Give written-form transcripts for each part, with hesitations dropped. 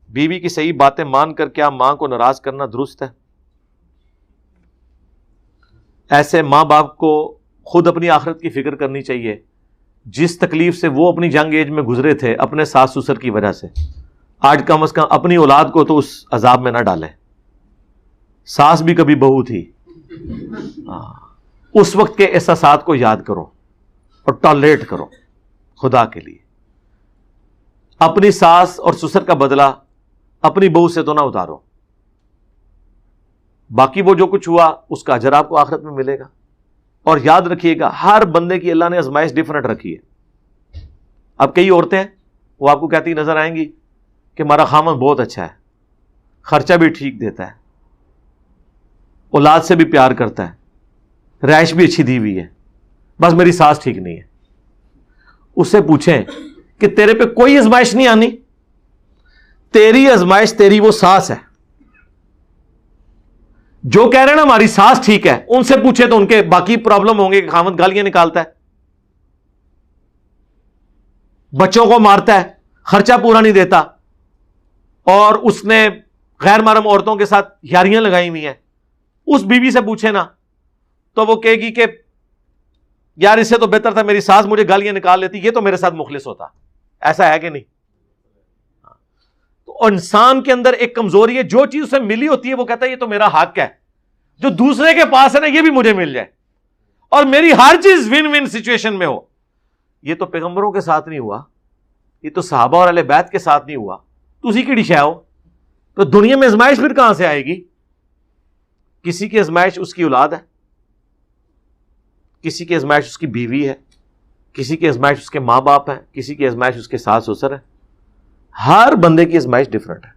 بیوی کی صحیح باتیں مان کر کیا ماں کو ناراض کرنا درست ہے؟ ایسے ماں باپ کو خود اپنی آخرت کی فکر کرنی چاہیے. جس تکلیف سے وہ اپنی ینگ ایج میں گزرے تھے اپنے ساس سسر کی وجہ سے، آج کم از کم اپنی اولاد کو تو اس عذاب میں نہ ڈالیں. ساس بھی کبھی بہو تھی، اس وقت کے احساسات کو یاد کرو اور ٹالریٹ کرو خدا کے لیے. اپنی ساس اور سسر کا بدلہ اپنی بہو سے تو نہ اتارو. باقی وہ جو کچھ ہوا اس کا اجر آپ کو آخرت میں ملے گا. اور یاد رکھیے گا ہر بندے کی اللہ نے آزمائش ڈیفرنٹ رکھی ہے. اب کئی عورتیں وہ آپ کو کہتی نظر آئیں گی کہ ہمارا خامن بہت اچھا ہے، خرچہ بھی ٹھیک دیتا ہے، اولاد سے بھی پیار کرتا ہے، رہائش بھی اچھی دی ہوئی ہے، بس میری ساس ٹھیک نہیں ہے. اس سے پوچھیں کہ تیرے پہ کوئی آزمائش نہیں آنی؟ تیری آزمائش تیری وہ ساس ہے. جو کہہ رہے ہیں نا ہماری ساس ٹھیک ہے، ان سے پوچھے تو ان کے باقی پرابلم ہوں گے کہ خاوند گالیاں نکالتا ہے، بچوں کو مارتا ہے، خرچہ پورا نہیں دیتا، اور اس نے غیر محرم عورتوں کے ساتھ یاریاں لگائی ہوئی ہیں. اس بیوی سے پوچھے نا تو وہ کہے گی کہ یار اس سے تو بہتر تھا میری ساس مجھے گالیاں نکال لیتی، یہ تو میرے ساتھ مخلص ہوتا. ایسا ہے کہ نہیں؟ تو انسان کے اندر ایک کمزوری ہے، جو چیز اسے ملی ہوتی ہے وہ کہتا ہے یہ تو میرا حق ہے، جو دوسرے کے پاس ہے نا یہ بھی مجھے مل جائے اور میری ہر چیز ون ون سچویشن میں ہو. یہ تو پیغمبروں کے ساتھ نہیں ہوا، یہ تو صحابہ اور اہل بیت کے ساتھ نہیں ہوا. تو اسی کی ڈشا ہو تو دنیا میں آزمائش پھر کہاں سے آئے گی؟ کسی کی آزمائش اس کی اولاد ہے، کسی کی آزمائش اس کی بیوی ہے، کسی کی آزمائش اس کے ماں باپ ہیں، کسی کی آزمائش اس کے ساس سسر ہے. ہر بندے کی آزمائش ڈفرنٹ ہے.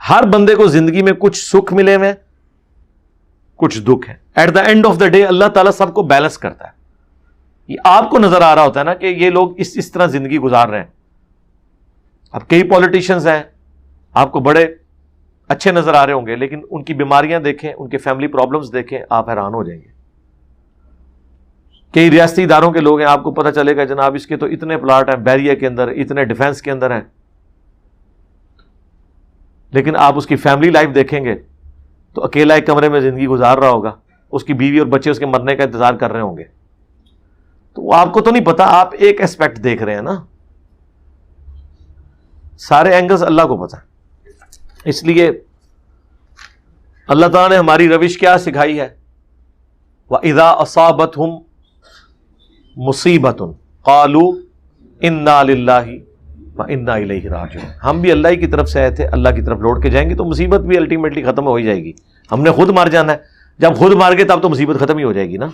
ہر بندے کو زندگی میں کچھ سکھ ملے ہوئے، کچھ دکھ ہے. At the end of the day اللہ تعالیٰ سب کو بیلنس کرتا ہے. یہ آپ کو نظر آ رہا ہوتا ہے نا کہ یہ لوگ اس طرح زندگی گزار رہے ہیں. اب کئی پولیٹیشینز ہیں آپ کو بڑے اچھے نظر آ رہے ہوں گے، لیکن ان کی بیماریاں دیکھیں، ان کے فیملی پرابلمز دیکھیں، آپ حیران ہو جائیں گے. کئی ریاستی اداروں کے لوگ ہیں، آپ کو پتہ چلے گا جناب اس کے تو اتنے پلاٹ ہیں بیریا کے اندر، اتنے ڈیفنس کے اندر ہیں، لیکن آپ اس کی فیملی لائف دیکھیں گے تو اکیلا ایک کمرے میں زندگی گزار رہا ہوگا، اس کی بیوی اور بچے اس کے مرنے کا انتظار کر رہے ہوں گے. تو آپ کو تو نہیں پتا، آپ ایک ایسپیکٹ دیکھ رہے ہیں نا، سارے اینگلز اللہ کو پتا. اس لیے اللہ تعالیٰ نے ہماری روش کیا سکھائی ہے؟ وَإِذَا أَصَابَتْهُمْ مُصِيبَةٌ قَالُوا إِنَّا لِلَّهِ وَإِنَّا إِلَيْهِ رَاجِعُونَ. ہم بھی اللہ ہی کی طرف سے آئے تھے، اللہ کی طرف لوٹ کے جائیں گے. تو مصیبت بھی الٹیمیٹلی ختم ہو ہی جائے گی. ہم نے خود مار جانا ہے، جب خود مار گئے تب تو مصیبت ختم ہی ہو جائے گی نا.